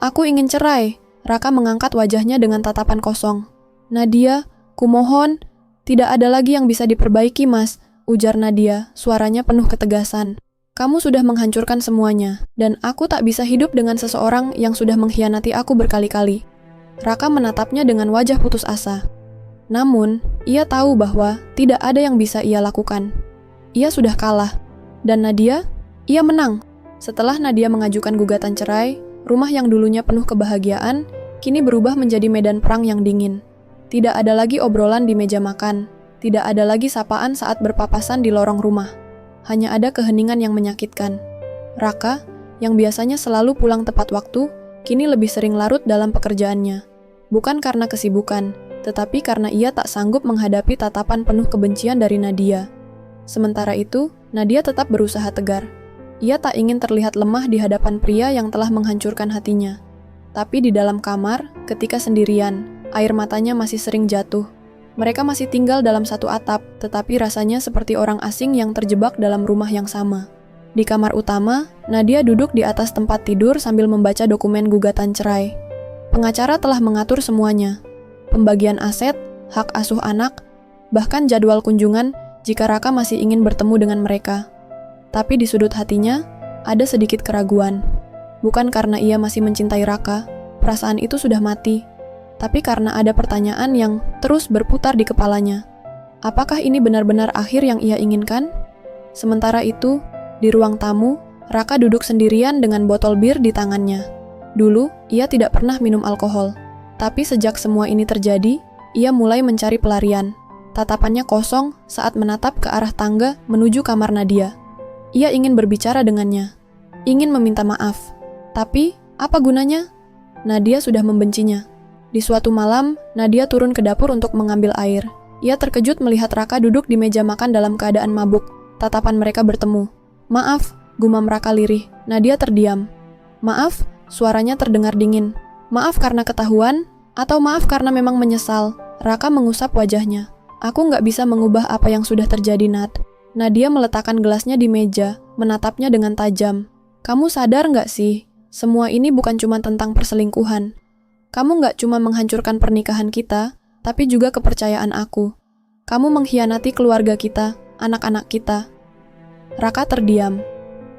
Aku ingin cerai. Raka mengangkat wajahnya dengan tatapan kosong. Nadia, kumohon, tidak ada lagi yang bisa diperbaiki, Mas, ujar Nadia, suaranya penuh ketegasan. Kamu sudah menghancurkan semuanya, dan aku tak bisa hidup dengan seseorang yang sudah mengkhianati aku berkali-kali. Raka menatapnya dengan wajah putus asa. Namun, ia tahu bahwa tidak ada yang bisa ia lakukan. Ia sudah kalah. Dan Nadia, ia menang. Setelah Nadia mengajukan gugatan cerai, rumah yang dulunya penuh kebahagiaan, kini berubah menjadi medan perang yang dingin. Tidak ada lagi obrolan di meja makan. Tidak ada lagi sapaan saat berpapasan di lorong rumah. Hanya ada keheningan yang menyakitkan. Raka, yang biasanya selalu pulang tepat waktu, kini lebih sering larut dalam pekerjaannya. Bukan karena kesibukan, tetapi karena ia tak sanggup menghadapi tatapan penuh kebencian dari Nadia. Sementara itu, Nadia tetap berusaha tegar. Ia tak ingin terlihat lemah di hadapan pria yang telah menghancurkan hatinya. Tapi di dalam kamar, ketika sendirian, air matanya masih sering jatuh. Mereka masih tinggal dalam satu atap, tetapi rasanya seperti orang asing yang terjebak dalam rumah yang sama. Di kamar utama, Nadia duduk di atas tempat tidur sambil membaca dokumen gugatan cerai. Pengacara telah mengatur semuanya. Pembagian aset, hak asuh anak, bahkan jadwal kunjungan jika Raka masih ingin bertemu dengan mereka. Tapi di sudut hatinya, ada sedikit keraguan. Bukan karena ia masih mencintai Raka, perasaan itu sudah mati. Tapi karena ada pertanyaan yang terus berputar di kepalanya. Apakah ini benar-benar akhir yang ia inginkan? Sementara itu, di ruang tamu, Raka duduk sendirian dengan botol bir di tangannya. Dulu, ia tidak pernah minum alkohol. Tapi sejak semua ini terjadi, ia mulai mencari pelarian. Tatapannya kosong saat menatap ke arah tangga menuju kamar Nadia. Ia ingin berbicara dengannya, ingin meminta maaf. Tapi, apa gunanya? Nadia sudah membencinya. Di suatu malam, Nadia turun ke dapur untuk mengambil air. Ia terkejut melihat Raka duduk di meja makan dalam keadaan mabuk. Tatapan mereka bertemu. "Maaf," gumam Raka lirih. Nadia terdiam. "Maaf?" Suaranya terdengar dingin. "Maaf karena ketahuan? Atau maaf karena memang menyesal?" Raka mengusap wajahnya. "Aku nggak bisa mengubah apa yang sudah terjadi, Nat." Nadia meletakkan gelasnya di meja, menatapnya dengan tajam. "Kamu sadar nggak sih? Semua ini bukan cuma tentang perselingkuhan. Kamu nggak cuma menghancurkan pernikahan kita, tapi juga kepercayaan aku. Kamu mengkhianati keluarga kita, anak-anak kita." Raka terdiam.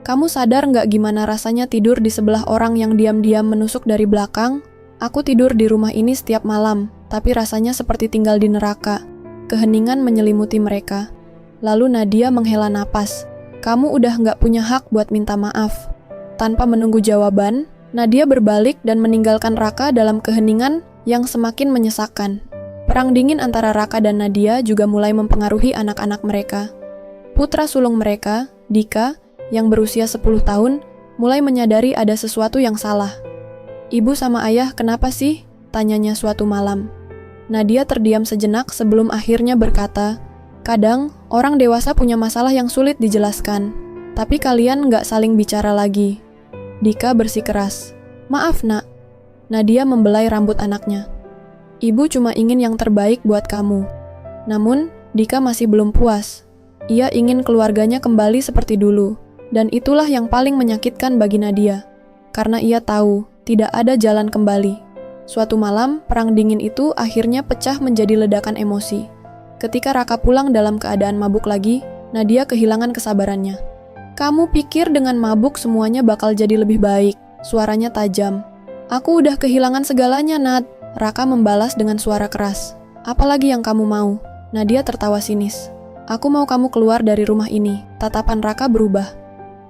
"Kamu sadar nggak gimana rasanya tidur di sebelah orang yang diam-diam menusuk dari belakang? Aku tidur di rumah ini setiap malam, tapi rasanya seperti tinggal di neraka." Keheningan menyelimuti mereka. Lalu Nadia menghela napas. "Kamu udah nggak punya hak buat minta maaf." Tanpa menunggu jawaban, Nadia berbalik dan meninggalkan Raka dalam keheningan yang semakin menyesakkan. Perang dingin antara Raka dan Nadia juga mulai mempengaruhi anak-anak mereka. Putra sulung mereka, Dika, yang berusia 10 tahun, mulai menyadari ada sesuatu yang salah. "Ibu sama ayah kenapa sih?" tanyanya suatu malam. Nadia terdiam sejenak sebelum akhirnya berkata, "Kadang, orang dewasa punya masalah yang sulit dijelaskan, tapi kalian nggak saling bicara lagi." Dika bersikeras. "Maaf, Nak." Nadia membelai rambut anaknya. "Ibu cuma ingin yang terbaik buat kamu." Namun, Dika masih belum puas. Ia ingin keluarganya kembali seperti dulu, dan itulah yang paling menyakitkan bagi Nadia, karena ia tahu tidak ada jalan kembali. Suatu malam, perang dingin itu akhirnya pecah menjadi ledakan emosi. Ketika Raka pulang dalam keadaan mabuk lagi, Nadia kehilangan kesabarannya. "Kamu pikir dengan mabuk semuanya bakal jadi lebih baik?" Suaranya tajam. "Aku udah kehilangan segalanya, Nat." Raka membalas dengan suara keras. "Apalagi yang kamu mau?" Nadia tertawa sinis. "Aku mau kamu keluar dari rumah ini." Tatapan Raka berubah.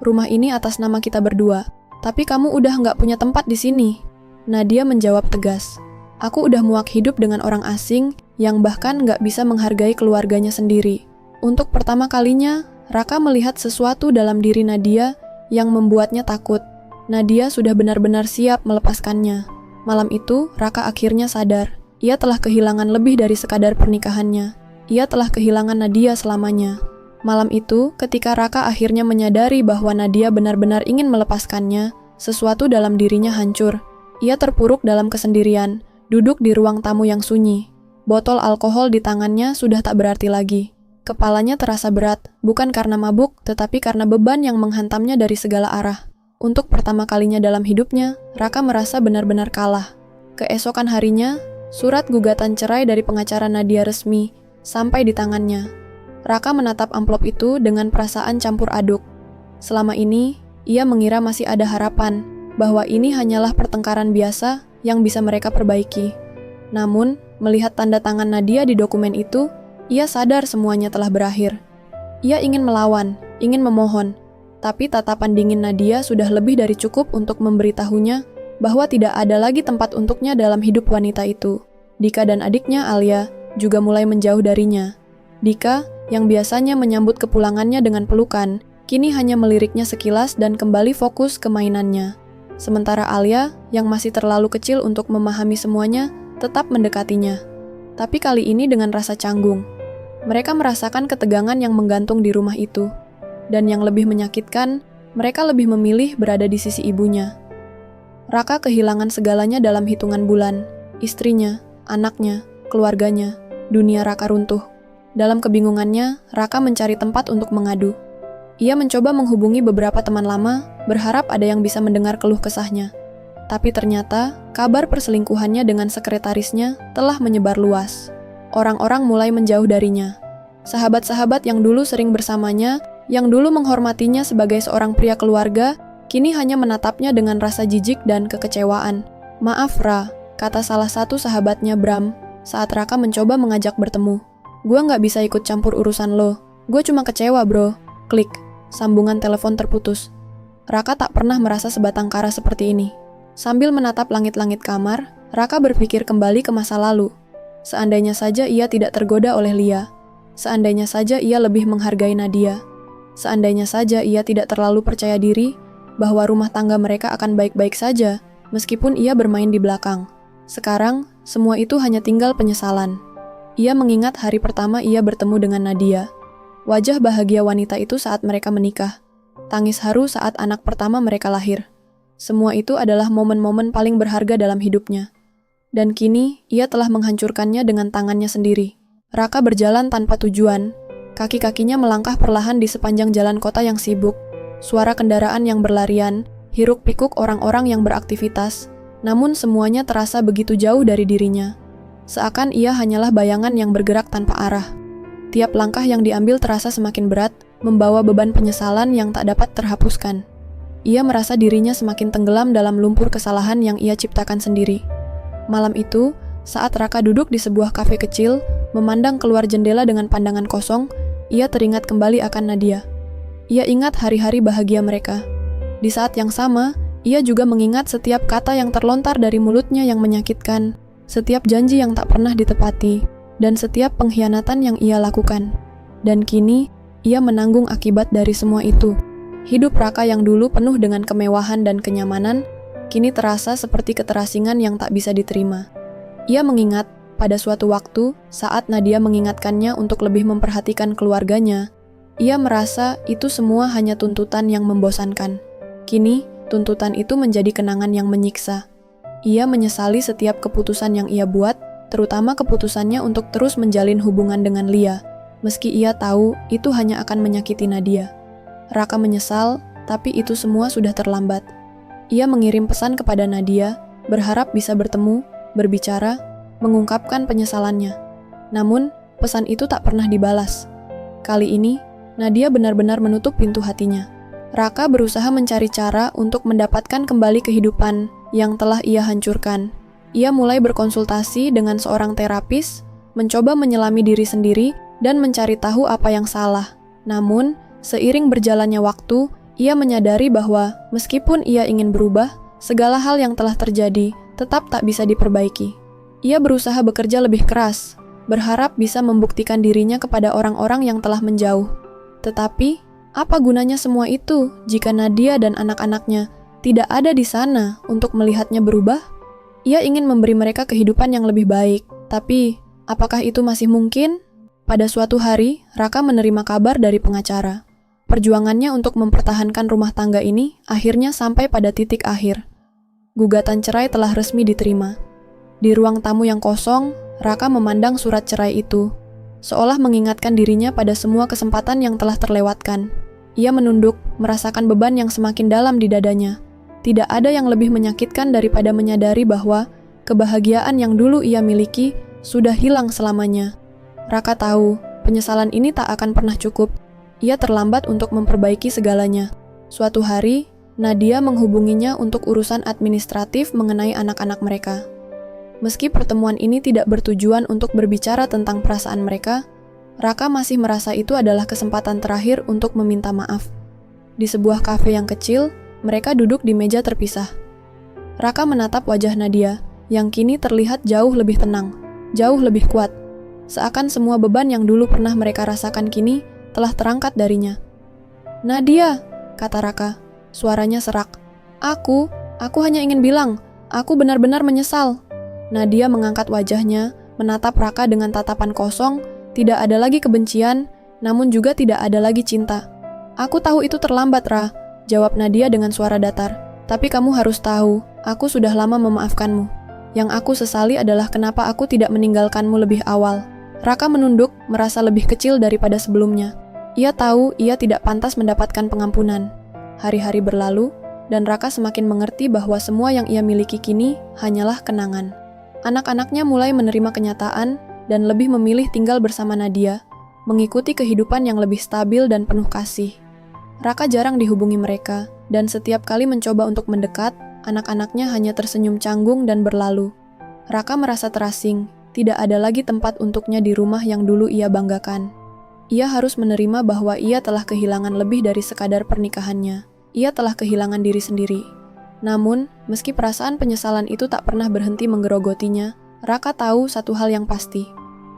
"Rumah ini atas nama kita berdua, tapi kamu udah nggak punya tempat di sini." Nadia menjawab tegas. "Aku udah muak hidup dengan orang asing yang bahkan nggak bisa menghargai keluarganya sendiri." Untuk pertama kalinya, Raka melihat sesuatu dalam diri Nadia yang membuatnya takut. Nadia sudah benar-benar siap melepaskannya. Malam itu, Raka akhirnya sadar. Ia telah kehilangan lebih dari sekadar pernikahannya. Ia telah kehilangan Nadia selamanya. Malam itu, ketika Raka akhirnya menyadari bahwa Nadia benar-benar ingin melepaskannya, sesuatu dalam dirinya hancur. Ia terpuruk dalam kesendirian, duduk di ruang tamu yang sunyi. Botol alkohol di tangannya sudah tak berarti lagi. Kepalanya terasa berat, bukan karena mabuk, tetapi karena beban yang menghantamnya dari segala arah. Untuk pertama kalinya dalam hidupnya, Raka merasa benar-benar kalah. Keesokan harinya, surat gugatan cerai dari pengacara Nadia resmi sampai di tangannya. Raka menatap amplop itu dengan perasaan campur aduk. Selama ini, ia mengira masih ada harapan bahwa ini hanyalah pertengkaran biasa yang bisa mereka perbaiki. Namun, melihat tanda tangan Nadia di dokumen itu, ia sadar semuanya telah berakhir. Ia ingin melawan, ingin memohon, tapi tatapan dingin Nadia sudah lebih dari cukup untuk memberitahunya bahwa tidak ada lagi tempat untuknya dalam hidup wanita itu. Dika dan adiknya Alia juga mulai menjauh darinya. Dika, yang biasanya menyambut kepulangannya dengan pelukan, kini hanya meliriknya sekilas dan kembali fokus ke mainannya. Sementara Alia, yang masih terlalu kecil untuk memahami semuanya, tetap mendekatinya. Tapi kali ini dengan rasa canggung. Mereka merasakan ketegangan yang menggantung di rumah itu. Dan yang lebih menyakitkan, mereka lebih memilih berada di sisi ibunya. Raka kehilangan segalanya dalam hitungan bulan. Istrinya, anaknya, keluarganya, dunia Raka runtuh. Dalam kebingungannya, Raka mencari tempat untuk mengadu. Ia mencoba menghubungi beberapa teman lama, berharap ada yang bisa mendengar keluh kesahnya. Tapi ternyata, kabar perselingkuhannya dengan sekretarisnya telah menyebar luas. Orang-orang mulai menjauh darinya. Sahabat-sahabat yang dulu sering bersamanya, yang dulu menghormatinya sebagai seorang pria keluarga, kini hanya menatapnya dengan rasa jijik dan kekecewaan. "Maaf, Ra," kata salah satu sahabatnya Bram, saat Raka mencoba mengajak bertemu. "Gua nggak bisa ikut campur urusan lo. Gue cuma kecewa, bro." Klik. Sambungan telepon terputus. Raka tak pernah merasa sebatang kara seperti ini. Sambil menatap langit-langit kamar, Raka berpikir kembali ke masa lalu. Seandainya saja ia tidak tergoda oleh Lia. Seandainya saja ia lebih menghargai Nadia. Seandainya saja ia tidak terlalu percaya diri bahwa rumah tangga mereka akan baik-baik saja, meskipun ia bermain di belakang. Sekarang, semua itu hanya tinggal penyesalan. Ia mengingat hari pertama ia bertemu dengan Nadia. Wajah bahagia wanita itu saat mereka menikah. Tangis haru saat anak pertama mereka lahir. Semua itu adalah momen-momen paling berharga dalam hidupnya. Dan kini, ia telah menghancurkannya dengan tangannya sendiri. Raka berjalan tanpa tujuan. Kaki-kakinya melangkah perlahan di sepanjang jalan kota yang sibuk. Suara kendaraan yang berlarian, hiruk-pikuk orang-orang yang beraktivitas, namun semuanya terasa begitu jauh dari dirinya. Seakan ia hanyalah bayangan yang bergerak tanpa arah. Tiap langkah yang diambil terasa semakin berat, membawa beban penyesalan yang tak dapat terhapuskan. Ia merasa dirinya semakin tenggelam dalam lumpur kesalahan yang ia ciptakan sendiri. Malam itu, saat Raka duduk di sebuah kafe kecil, memandang keluar jendela dengan pandangan kosong, ia teringat kembali akan Nadia. Ia ingat hari-hari bahagia mereka. Di saat yang sama, ia juga mengingat setiap kata yang terlontar dari mulutnya yang menyakitkan, setiap janji yang tak pernah ditepati, dan setiap pengkhianatan yang ia lakukan. Dan kini, ia menanggung akibat dari semua itu. Hidup Raka yang dulu penuh dengan kemewahan dan kenyamanan, kini terasa seperti keterasingan yang tak bisa diterima. Ia mengingat, pada suatu waktu, saat Nadia mengingatkannya untuk lebih memperhatikan keluarganya, ia merasa itu semua hanya tuntutan yang membosankan. Kini, tuntutan itu menjadi kenangan yang menyiksa. Ia menyesali setiap keputusan yang ia buat, terutama keputusannya untuk terus menjalin hubungan dengan Lia, meski ia tahu itu hanya akan menyakiti Nadia. Raka menyesal, tapi itu semua sudah terlambat. Ia mengirim pesan kepada Nadia, berharap bisa bertemu, berbicara, mengungkapkan penyesalannya. Namun, pesan itu tak pernah dibalas. Kali ini, Nadia benar-benar menutup pintu hatinya. Raka berusaha mencari cara untuk mendapatkan kembali kehidupan yang telah ia hancurkan. Ia mulai berkonsultasi dengan seorang terapis, mencoba menyelami diri sendiri, dan mencari tahu apa yang salah. Namun, seiring berjalannya waktu, ia menyadari bahwa meskipun ia ingin berubah, segala hal yang telah terjadi tetap tak bisa diperbaiki. Ia berusaha bekerja lebih keras, berharap bisa membuktikan dirinya kepada orang-orang yang telah menjauh. Tetapi, apa gunanya semua itu jika Nadia dan anak-anaknya tidak ada di sana untuk melihatnya berubah? Ia ingin memberi mereka kehidupan yang lebih baik, tapi apakah itu masih mungkin? Pada suatu hari, Raka menerima kabar dari pengacara. Perjuangannya untuk mempertahankan rumah tangga ini akhirnya sampai pada titik akhir. Gugatan cerai telah resmi diterima. Di ruang tamu yang kosong, Raka memandang surat cerai itu, seolah mengingatkan dirinya pada semua kesempatan yang telah terlewatkan. Ia menunduk, merasakan beban yang semakin dalam di dadanya. Tidak ada yang lebih menyakitkan daripada menyadari bahwa kebahagiaan yang dulu ia miliki sudah hilang selamanya. Raka tahu, penyesalan ini tak akan pernah cukup. Ia terlambat untuk memperbaiki segalanya. Suatu hari, Nadia menghubunginya untuk urusan administratif mengenai anak-anak mereka. Meski pertemuan ini tidak bertujuan untuk berbicara tentang perasaan mereka, Raka masih merasa itu adalah kesempatan terakhir untuk meminta maaf. Di sebuah kafe yang kecil, mereka duduk di meja terpisah. Raka menatap wajah Nadia, yang kini terlihat jauh lebih tenang, jauh lebih kuat. Seakan semua beban yang dulu pernah mereka rasakan kini telah terangkat darinya. "Nadia," kata Raka, suaranya serak. Aku hanya ingin bilang, aku benar-benar menyesal." Nadia mengangkat wajahnya, menatap Raka dengan tatapan kosong. Tidak ada lagi kebencian, namun juga tidak ada lagi cinta. "Aku tahu itu terlambat, Ra," jawab Nadia dengan suara datar. "Tapi kamu harus tahu, aku sudah lama memaafkanmu. Yang aku sesali adalah kenapa aku tidak meninggalkanmu lebih awal." Raka menunduk, merasa lebih kecil daripada sebelumnya. Ia tahu ia tidak pantas mendapatkan pengampunan. Hari-hari berlalu, dan Raka semakin mengerti bahwa semua yang ia miliki kini hanyalah kenangan. Anak-anaknya mulai menerima kenyataan, dan lebih memilih tinggal bersama Nadia, mengikuti kehidupan yang lebih stabil dan penuh kasih. Raka jarang dihubungi mereka, dan setiap kali mencoba untuk mendekat, anak-anaknya hanya tersenyum canggung dan berlalu. Raka merasa terasing, tidak ada lagi tempat untuknya di rumah yang dulu ia banggakan. Ia harus menerima bahwa ia telah kehilangan lebih dari sekadar pernikahannya. Ia telah kehilangan diri sendiri. Namun, meski perasaan penyesalan itu tak pernah berhenti menggerogotinya, Raka tahu satu hal yang pasti.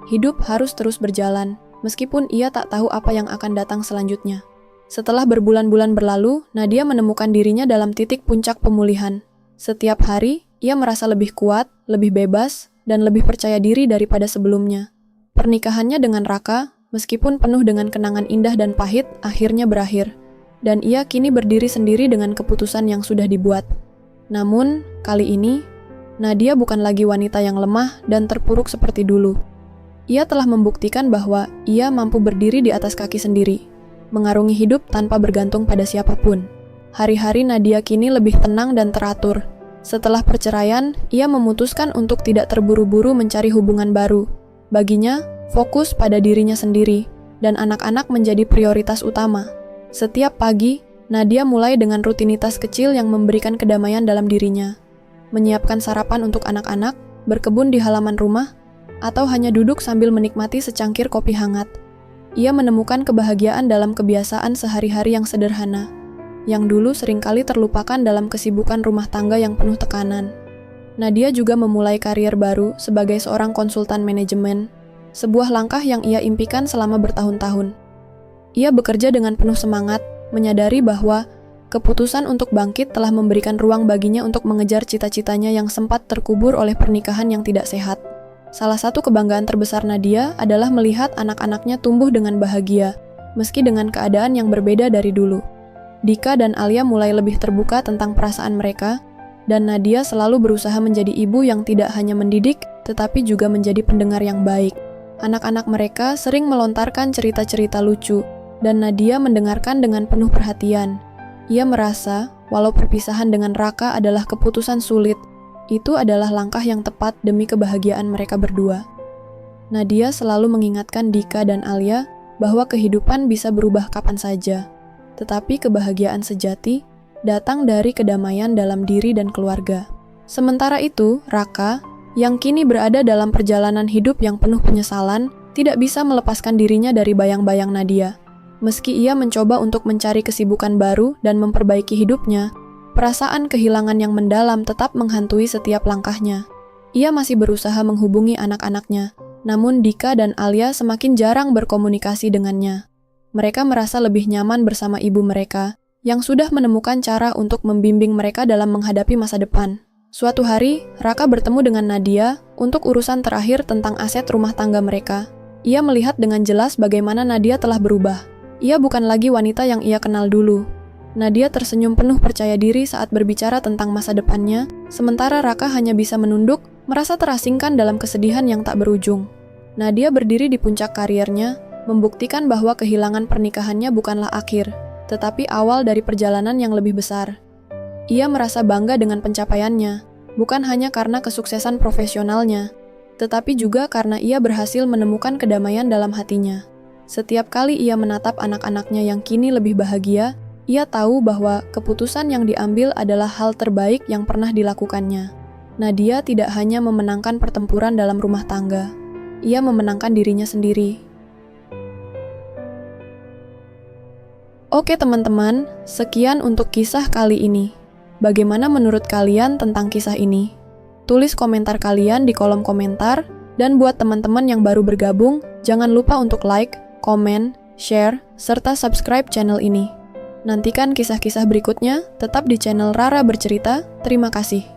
Hidup harus terus berjalan, meskipun ia tak tahu apa yang akan datang selanjutnya. Setelah berbulan-bulan berlalu, Nadia menemukan dirinya dalam titik puncak pemulihan. Setiap hari, Ia merasa lebih kuat, lebih bebas, dan lebih percaya diri daripada sebelumnya. Pernikahannya dengan Raka, meskipun penuh dengan kenangan indah dan pahit, akhirnya berakhir. Dan ia kini berdiri sendiri dengan keputusan yang sudah dibuat. Namun, kali ini, Nadia bukan lagi wanita yang lemah dan terpuruk seperti dulu. Ia telah membuktikan bahwa ia mampu berdiri di atas kaki sendiri, mengarungi hidup tanpa bergantung pada siapapun. Hari-hari Nadia kini lebih tenang dan teratur. Setelah perceraian, ia memutuskan untuk tidak terburu-buru mencari hubungan baru. Baginya, fokus pada dirinya sendiri, dan anak-anak menjadi prioritas utama. Setiap pagi, Nadia mulai dengan rutinitas kecil yang memberikan kedamaian dalam dirinya. Menyiapkan sarapan untuk anak-anak, berkebun di halaman rumah, atau hanya duduk sambil menikmati secangkir kopi hangat. Ia menemukan kebahagiaan dalam kebiasaan sehari-hari yang sederhana, yang dulu seringkali terlupakan dalam kesibukan rumah tangga yang penuh tekanan. Nadia juga memulai karier baru sebagai seorang konsultan manajemen, sebuah langkah yang ia impikan selama bertahun-tahun. Ia bekerja dengan penuh semangat, menyadari bahwa keputusan untuk bangkit telah memberikan ruang baginya untuk mengejar cita-citanya yang sempat terkubur oleh pernikahan yang tidak sehat. Salah satu kebanggaan terbesar Nadia adalah melihat anak-anaknya tumbuh dengan bahagia, meski dengan keadaan yang berbeda dari dulu. Dika dan Alia mulai lebih terbuka tentang perasaan mereka, dan Nadia selalu berusaha menjadi ibu yang tidak hanya mendidik, tetapi juga menjadi pendengar yang baik. Anak-anak mereka sering melontarkan cerita-cerita lucu, dan Nadia mendengarkan dengan penuh perhatian. Ia merasa, walau perpisahan dengan Raka adalah keputusan sulit, itu adalah langkah yang tepat demi kebahagiaan mereka berdua. Nadia selalu mengingatkan Dika dan Alia bahwa kehidupan bisa berubah kapan saja. Tetapi kebahagiaan sejati datang dari kedamaian dalam diri dan keluarga. Sementara itu, Raka, yang kini berada dalam perjalanan hidup yang penuh penyesalan, tidak bisa melepaskan dirinya dari bayang-bayang Nadia. Meski ia mencoba untuk mencari kesibukan baru dan memperbaiki hidupnya, perasaan kehilangan yang mendalam tetap menghantui setiap langkahnya. Ia masih berusaha menghubungi anak-anaknya, namun Dika dan Alia semakin jarang berkomunikasi dengannya. Mereka merasa lebih nyaman bersama ibu mereka, yang sudah menemukan cara untuk membimbing mereka dalam menghadapi masa depan. Suatu hari, Raka bertemu dengan Nadia untuk urusan terakhir tentang aset rumah tangga mereka. Ia melihat dengan jelas bagaimana Nadia telah berubah. Ia bukan lagi wanita yang ia kenal dulu. Nadia tersenyum penuh percaya diri saat berbicara tentang masa depannya, sementara Raka hanya bisa menunduk, merasa terasingkan dalam kesedihan yang tak berujung. Nadia berdiri di puncak karirnya, membuktikan bahwa kehilangan pernikahannya bukanlah akhir, tetapi awal dari perjalanan yang lebih besar. Ia merasa bangga dengan pencapaiannya, bukan hanya karena kesuksesan profesionalnya, tetapi juga karena ia berhasil menemukan kedamaian dalam hatinya. Setiap kali ia menatap anak-anaknya yang kini lebih bahagia, ia tahu bahwa keputusan yang diambil adalah hal terbaik yang pernah dilakukannya. Nadia tidak hanya memenangkan pertempuran dalam rumah tangga, ia memenangkan dirinya sendiri. Oke teman-teman, sekian untuk kisah kali ini. Bagaimana menurut kalian tentang kisah ini? Tulis komentar kalian di kolom komentar, dan buat teman-teman yang baru bergabung, jangan lupa untuk like, komen, share, serta subscribe channel ini. Nantikan kisah-kisah berikutnya, tetap di channel Rara Bercerita. Terima kasih.